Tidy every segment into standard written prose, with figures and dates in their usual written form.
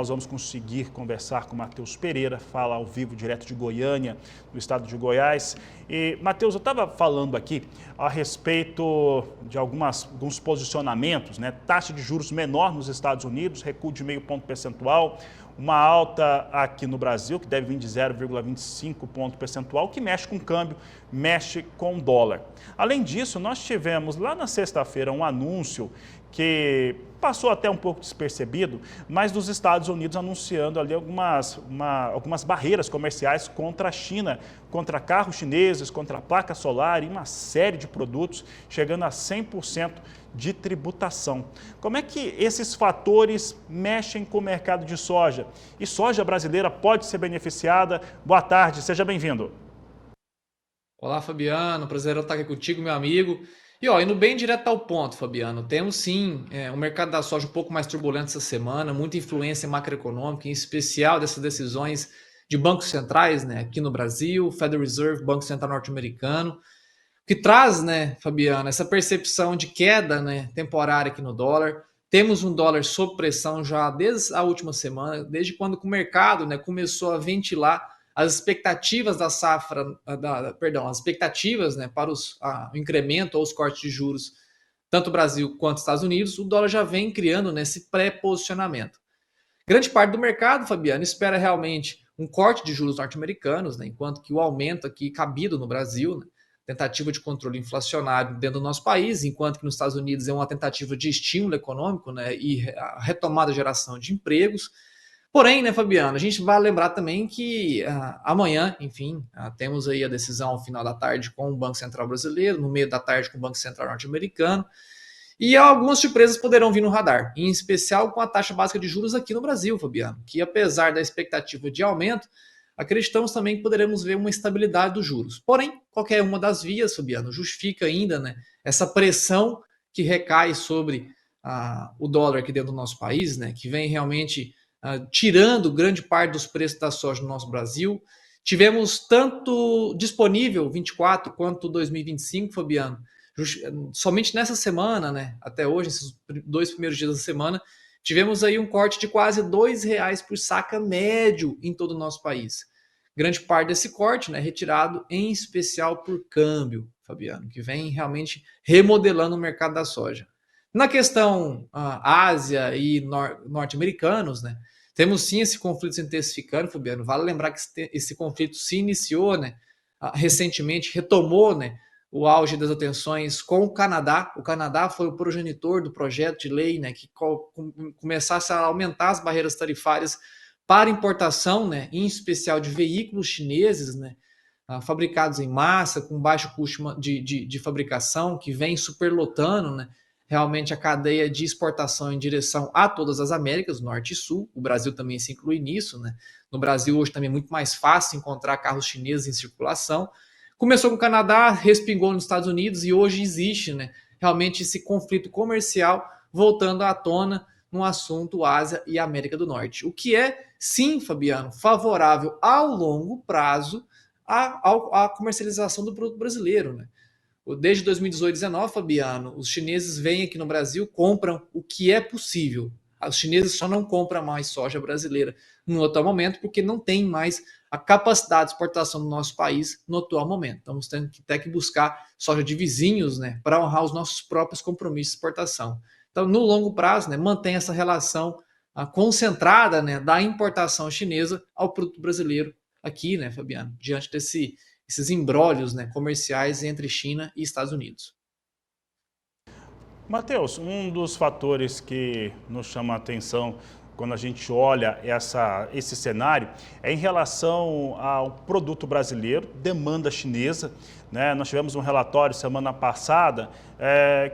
nós vamos conseguir conversar com o Matheus Pereira, fala ao vivo direto de Goiânia, no estado de Goiás. E, Matheus, eu estava falando aqui a respeito de alguns posicionamentos, né? Taxa de juros menor nos Estados Unidos, recuo de meio ponto percentual, uma alta aqui no Brasil, que deve vir de 0,25 ponto percentual, que mexe com o câmbio, mexe com o dólar. Além disso, nós tivemos lá na sexta-feira um anúncio que passou até um pouco despercebido, mas dos Estados Unidos anunciando ali algumas barreiras comerciais contra a China, contra carros chineses, contra a placa solar e uma série de produtos, chegando a 100% de tributação. Como é que esses fatores mexem com o mercado de soja? E soja brasileira pode ser beneficiada? Boa tarde, seja bem-vindo. Olá, Fabiano, prazer estar aqui contigo, meu amigo. Indo bem direto ao ponto, Fabiano, temos sim o mercado da soja um pouco mais turbulento essa semana, muita influência macroeconômica, em especial dessas decisões de bancos centrais, né, aqui no Brasil, Federal Reserve, Banco Central Norte-Americano, que traz, né, Fabiano, essa percepção de queda, né, temporária aqui no dólar. Temos um dólar sob pressão já desde a última semana, desde quando o mercado, né, começou a ventilar as expectativas da safra, as expectativas, né, para o incremento ou os cortes de juros, tanto Brasil quanto Estados Unidos, o dólar já vem criando, né, esse pré-posicionamento. Grande parte do mercado, Fabiano, espera realmente um corte de juros norte-americanos, né, enquanto que o aumento aqui cabido no Brasil, né, tentativa de controle inflacionário dentro do nosso país, enquanto que nos Estados Unidos é uma tentativa de estímulo econômico, né, e a retomada da geração de empregos. Porém, né, Fabiano, a gente vai lembrar também que amanhã, enfim, temos aí a decisão ao final da tarde com o Banco Central brasileiro, no meio da tarde com o Banco Central norte-americano, e algumas surpresas poderão vir no radar, em especial com a taxa básica de juros aqui no Brasil, Fabiano, que apesar da expectativa de aumento, acreditamos também que poderemos ver uma estabilidade dos juros. Porém, qualquer uma das vias, Fabiano, justifica ainda, né, essa pressão que recai sobre o dólar aqui dentro do nosso país, né, que vem realmente tirando grande parte dos preços da soja no nosso Brasil. Tivemos tanto disponível 24 quanto 2025, Fabiano, somente nessa semana, né, até hoje, esses 2 primeiros dias da semana, tivemos aí um corte de quase R$ 2 por saca médio em todo o nosso país. Grande parte desse corte, né, retirado em especial por câmbio, Fabiano, que vem realmente remodelando o mercado da soja. Na questão Ásia e norte-americanos, né, temos sim esse conflito se intensificando, Fabiano. Vale lembrar que esse conflito se iniciou, né, recentemente, retomou, né, o auge das atenções com o Canadá. O Canadá foi o progenitor do projeto de lei, né, que começasse a aumentar as barreiras tarifárias para importação, né, em especial de veículos chineses, né, fabricados em massa, com baixo custo de fabricação, que vem superlotando, né, realmente a cadeia de exportação em direção a todas as Américas, Norte e Sul. O Brasil também se inclui nisso, né? No Brasil hoje também é muito mais fácil encontrar carros chineses em circulação. Começou com o Canadá, respingou nos Estados Unidos e hoje existe, né, realmente esse conflito comercial voltando à tona no assunto Ásia e América do Norte. O que é, sim, Fabiano, favorável ao longo prazo à comercialização do produto brasileiro, né? Desde 2018 e 2019, Fabiano, os chineses vêm aqui no Brasil, compram o que é possível. Os chineses só não compram mais soja brasileira no atual momento porque não tem mais a capacidade de exportação do nosso país no atual momento. Estamos tendo que ter que buscar soja de vizinhos, né, para honrar os nossos próprios compromissos de exportação. Então, no longo prazo, né, mantém essa relação concentrada, né, da importação chinesa ao produto brasileiro aqui, né, Fabiano, diante esses imbróglios, né, comerciais entre China e Estados Unidos. Matheus, um dos fatores que nos chama a atenção quando a gente olha esse cenário é em relação ao produto brasileiro, demanda chinesa, né? Nós tivemos um relatório semana passada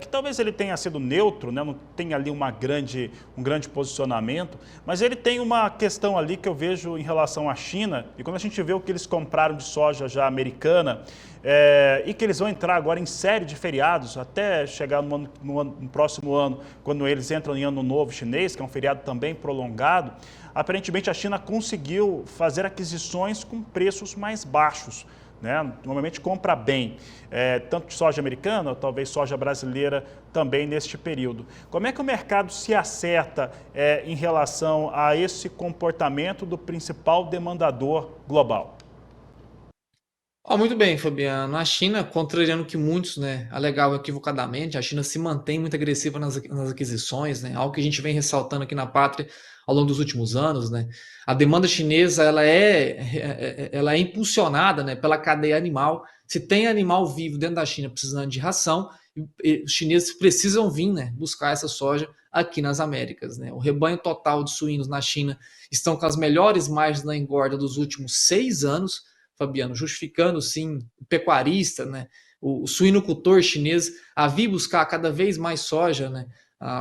que talvez ele tenha sido neutro, né? Não tem ali um grande posicionamento, mas ele tem uma questão ali que eu vejo em relação à China, e quando a gente vê o que eles compraram de soja já americana, e que eles vão entrar agora em série de feriados, até chegar no próximo ano, quando eles entram em Ano Novo Chinês, que é um feriado também prolongado, aparentemente a China conseguiu fazer aquisições com preços mais baixos né? Normalmente compra bem, tanto de soja americana, talvez soja brasileira também neste período. Como é que o mercado se acerta em relação a esse comportamento do principal demandador global? Muito bem, Fabiano. A China, contrariando o que muitos, né, alegavam equivocadamente, a China se mantém muito agressiva nas aquisições, né, algo que a gente vem ressaltando aqui na pátria ao longo dos últimos anos, né. A demanda chinesa, ela é impulsionada, né, pela cadeia animal. Se tem animal vivo dentro da China precisando de ração, os chineses precisam vir, né, buscar essa soja aqui nas Américas, né. O rebanho total de suínos na China estão com as melhores margens na engorda dos últimos 6 anos, Fabiano, justificando sim o pecuarista, né, o suinocultor chinês a vir buscar cada vez mais soja, né,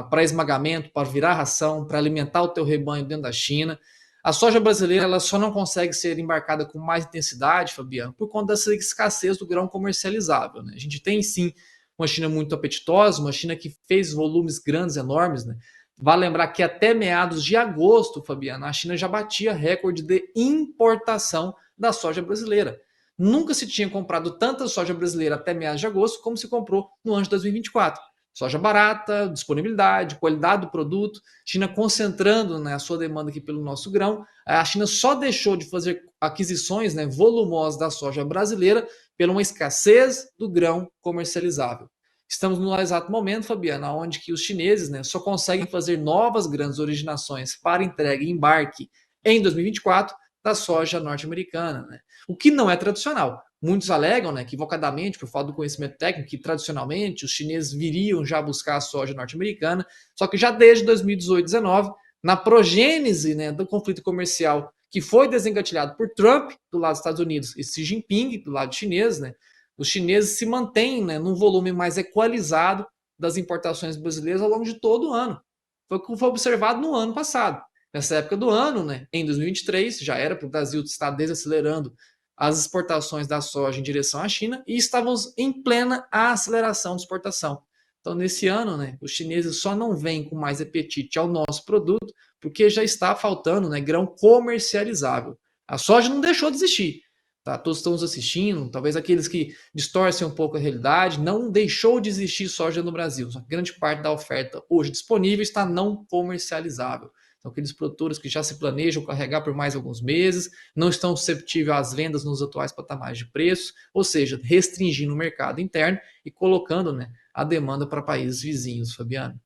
para esmagamento, para virar ração, para alimentar o teu rebanho dentro da China. A soja brasileira ela só não consegue ser embarcada com mais intensidade, Fabiano, por conta dessa escassez do grão comercializável, né? A gente tem sim uma China muito apetitosa, uma China que fez volumes grandes, enormes, né? Vale lembrar que até meados de agosto, Fabiano, a China já batia recorde de importação da soja brasileira. Nunca se tinha comprado tanta soja brasileira até meados de agosto como se comprou no ano de 2024. Soja barata, disponibilidade, qualidade do produto, China concentrando, né, a sua demanda aqui pelo nosso grão. A China só deixou de fazer aquisições, né, volumosas da soja brasileira pela uma escassez do grão comercializável. Estamos no exato momento, Fabiana, onde que os chineses, né, só conseguem fazer novas grandes originações para entrega e embarque em 2024 da soja norte-americana, né? O que não é tradicional. Muitos alegam, né, equivocadamente, por falta do conhecimento técnico, que tradicionalmente os chineses viriam já buscar a soja norte-americana, só que já desde 2018 19, na progênese, né, do conflito comercial que foi desengatilhado por Trump, do lado dos Estados Unidos, e Xi Jinping, do lado chinês, né, os chineses se mantêm, né, num volume mais equalizado das importações brasileiras ao longo de todo o ano. Foi o que foi observado no ano passado. Nessa época do ano, né, em 2023, já era para o Brasil estar desacelerando as exportações da soja em direção à China e estávamos em plena aceleração de exportação. Então, nesse ano, né, os chineses só não vêm com mais apetite ao nosso produto porque já está faltando, né, grão comercializável. A soja não deixou de existir. Tá? Todos estão nos assistindo, talvez aqueles que distorcem um pouco a realidade, não deixou de existir soja no Brasil. Só que grande parte da oferta hoje disponível está não comercializável. São aqueles produtores que já se planejam carregar por mais alguns meses, não estão susceptíveis às vendas nos atuais patamares de preço, ou seja, restringindo o mercado interno e colocando, né, a demanda para países vizinhos, Fabiano.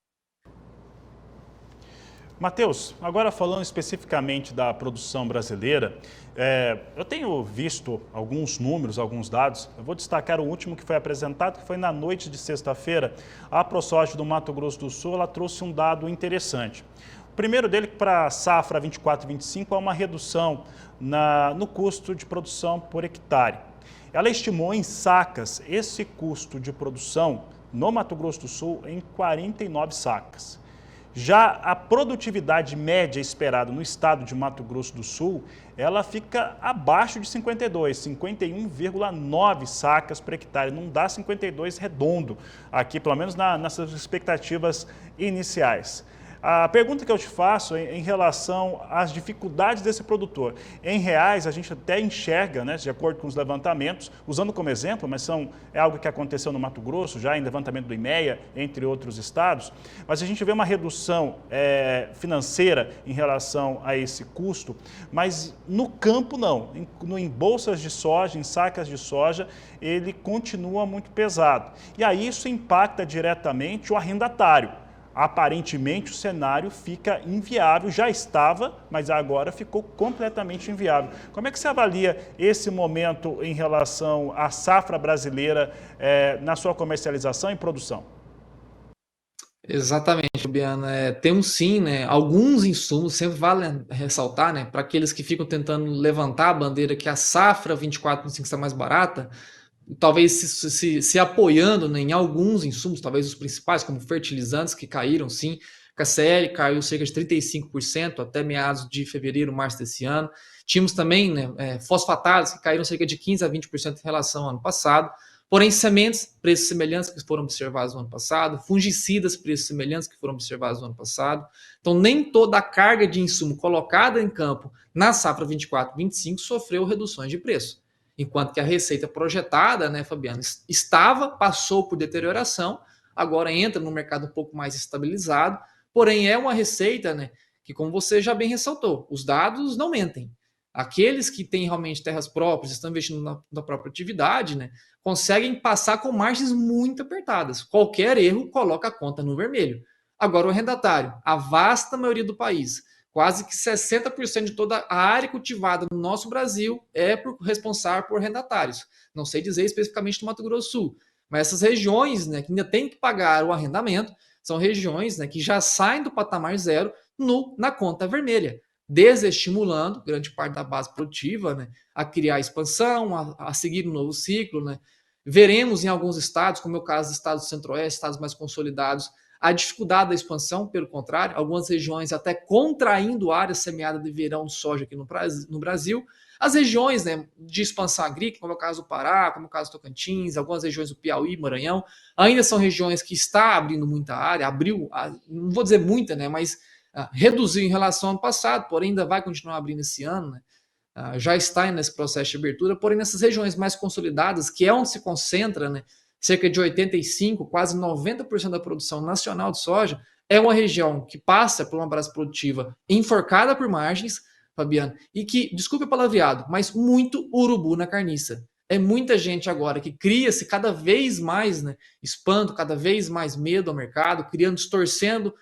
Matheus, agora falando especificamente da produção brasileira, eu tenho visto alguns números, alguns dados. Eu vou destacar o último que foi apresentado, que foi na noite de sexta-feira. A ProSoja do Mato Grosso do Sul, ela trouxe um dado interessante. O primeiro dele, para a safra 24 e 25, é uma redução no custo de produção por hectare. Ela estimou em sacas esse custo de produção no Mato Grosso do Sul em 49 sacas. Já a produtividade média esperada no estado de Mato Grosso do Sul, ela fica abaixo de 52, 51,9 sacas por hectare. Não dá 52 redondo aqui, pelo menos nessas expectativas iniciais. A pergunta que eu te faço é em relação às dificuldades desse produtor. Em reais, a gente até enxerga, né, de acordo com os levantamentos, usando como exemplo, mas é algo que aconteceu no Mato Grosso, já em levantamento do IMEA, entre outros estados, mas a gente vê uma redução financeira em relação a esse custo, mas no campo não. Em bolsas de soja, em sacas de soja, ele continua muito pesado. E aí isso impacta diretamente o arrendatário. Aparentemente o cenário fica inviável, já estava, mas agora ficou completamente inviável. Como é que você avalia esse momento em relação à safra brasileira na sua comercialização e produção? Exatamente, Biana. Temos sim, né, alguns insumos, sempre vale ressaltar, né, para aqueles que ficam tentando levantar a bandeira que a safra 24/25 está mais barata, talvez se apoiando, né, em alguns insumos, talvez os principais, como fertilizantes, que caíram sim. KCl caiu cerca de 35% até meados de fevereiro, março desse ano. Tínhamos também, né, fosfatados, que caíram cerca de 15 a 20% em relação ao ano passado. Porém, sementes, preços semelhantes que foram observados no ano passado, fungicidas, preços semelhantes que foram observados no ano passado. Então, nem toda a carga de insumo colocada em campo na safra 24/25 sofreu reduções de preço. enquanto que a receita projetada, né, Fabiano, passou por deterioração, agora entra no mercado um pouco mais estabilizado, porém é uma receita, né, que, como você já bem ressaltou, os dados não mentem. Aqueles que têm realmente terras próprias, estão investindo na própria atividade, né, conseguem passar com margens muito apertadas. Qualquer erro coloca a conta no vermelho. Agora, o arrendatário, a vasta maioria do país, quase que 60% de toda a área cultivada no nosso Brasil é responsável por arrendatários. Não sei dizer especificamente no Mato Grosso do Sul, mas essas regiões, né, que ainda têm que pagar o arrendamento são regiões, né, que já saem do patamar zero na conta vermelha, desestimulando grande parte da base produtiva, né, a criar expansão, a seguir um novo ciclo. Né. Veremos em alguns estados, como é o caso dos estados do Centro-Oeste, estados mais consolidados, a dificuldade da expansão, pelo contrário, algumas regiões até contraindo área semeada de verão de soja aqui no Brasil. As regiões, né, de expansão agrícola, como é o caso do Pará, como é o caso do Tocantins, algumas regiões do Piauí, Maranhão, ainda são regiões que está abrindo muita área, não vou dizer muita, né, mas reduziu em relação ao ano passado, porém ainda vai continuar abrindo esse ano, né, já está nesse processo de abertura, porém nessas regiões mais consolidadas, que é onde se concentra, né, cerca de 85%, quase 90% da produção nacional de soja, é uma região que passa por uma base produtiva enforcada por margens, Fabiano, e que, desculpe o palavreado, mas muito urubu na carniça. É muita gente agora que cria-se cada vez mais, né, espanto, cada vez mais medo ao mercado, criando, distorcendo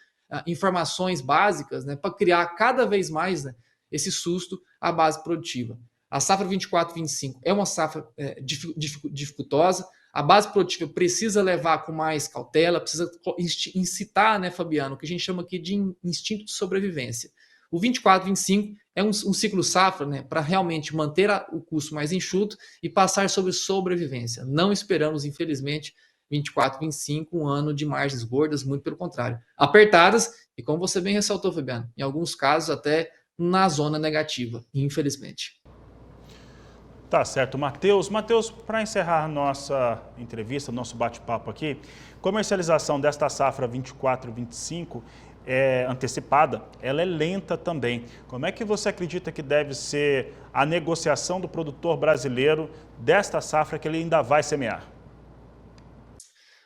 informações básicas, né, para criar cada vez mais, né, esse susto à base produtiva. A safra 24-25 é uma safra dificultosa, a base produtiva precisa levar com mais cautela, precisa incitar, né, Fabiano, o que a gente chama aqui de instinto de sobrevivência. O 24-25 é um ciclo safra, né, para realmente manter o custo mais enxuto e passar sobre sobrevivência. Não esperamos, infelizmente, 24-25 um ano de margens gordas, muito pelo contrário. Apertadas e, como você bem ressaltou, Fabiano, em alguns casos até na zona negativa, infelizmente. Tá certo, Matheus. Matheus, para encerrar nossa entrevista, nosso bate-papo aqui, comercialização desta safra 24-25 antecipada, ela é lenta também. Como é que você acredita que deve ser a negociação do produtor brasileiro desta safra que ele ainda vai semear?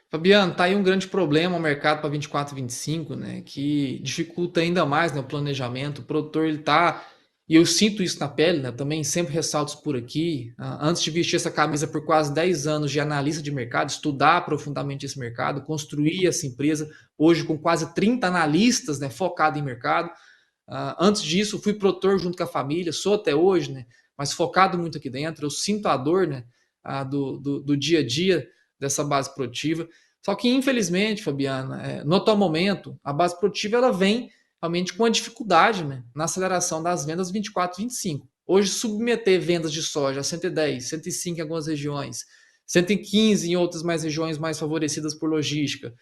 Fabiano, tá aí um grande problema o mercado para 24-25, né, que dificulta ainda mais, né, o planejamento. O produtor, ele tá, e eu sinto isso na pele, né, também sempre ressalto isso por aqui, antes de vestir essa camisa por quase 10 anos de analista de mercado, estudar profundamente esse mercado, construir essa empresa, hoje com quase 30 analistas, né, focados em mercado. Antes disso, fui produtor junto com a família, sou até hoje, né, mas focado muito aqui dentro. Eu sinto a dor, né, do dia a dia dessa base produtiva. Só que, infelizmente, Fabiana, no atual momento, a base produtiva ela vem realmente com a dificuldade, né, na aceleração das vendas 24-25. Hoje, submeter vendas de soja a 110, 105 em algumas regiões, 115 em outras mais regiões mais favorecidas por logística.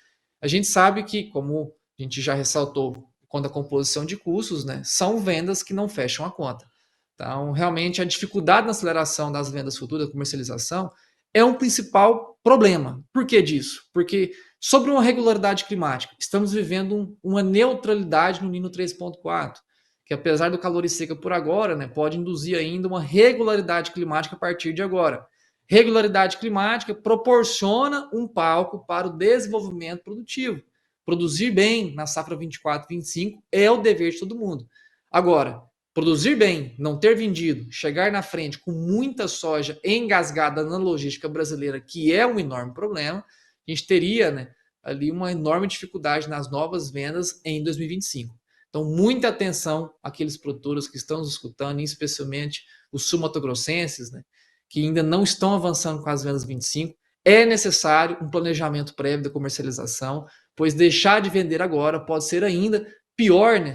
A gente sabe que, como a gente já ressaltou, quando a composição de custos, né, são vendas que não fecham a conta. Então, realmente, a dificuldade na aceleração das vendas futuras, da comercialização, é um principal problema. Por que disso? Porque sobre uma regularidade climática, estamos vivendo uma neutralidade no Nino 3.4, que apesar do calor e seca por agora, né, pode induzir ainda uma regularidade climática a partir de agora. Regularidade climática proporciona um palco para o desenvolvimento produtivo. Produzir bem na safra 24-25 é o dever de todo mundo. Agora, produzir bem, não ter vendido, chegar na frente com muita soja engasgada na logística brasileira, que é um enorme problema, a gente teria, né, ali uma enorme dificuldade nas novas vendas em 2025. Então, muita atenção àqueles produtores que estão nos escutando, especialmente os sul-mato-grossenses, né, que ainda não estão avançando com as vendas 25. É necessário um planejamento prévio da comercialização, pois deixar de vender agora pode ser ainda pior, né,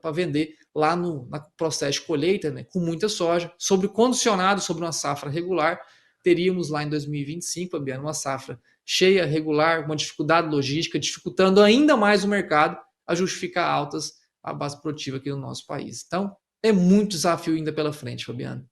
para vender lá no processo de colheita, né, com muita soja, condicionado sobre uma safra regular, teríamos lá em 2025, Fabiano, uma safra cheia, regular, uma dificuldade logística, dificultando ainda mais o mercado a justificar altas a base produtiva aqui no nosso país. Então, é muito desafio ainda pela frente, Fabiano.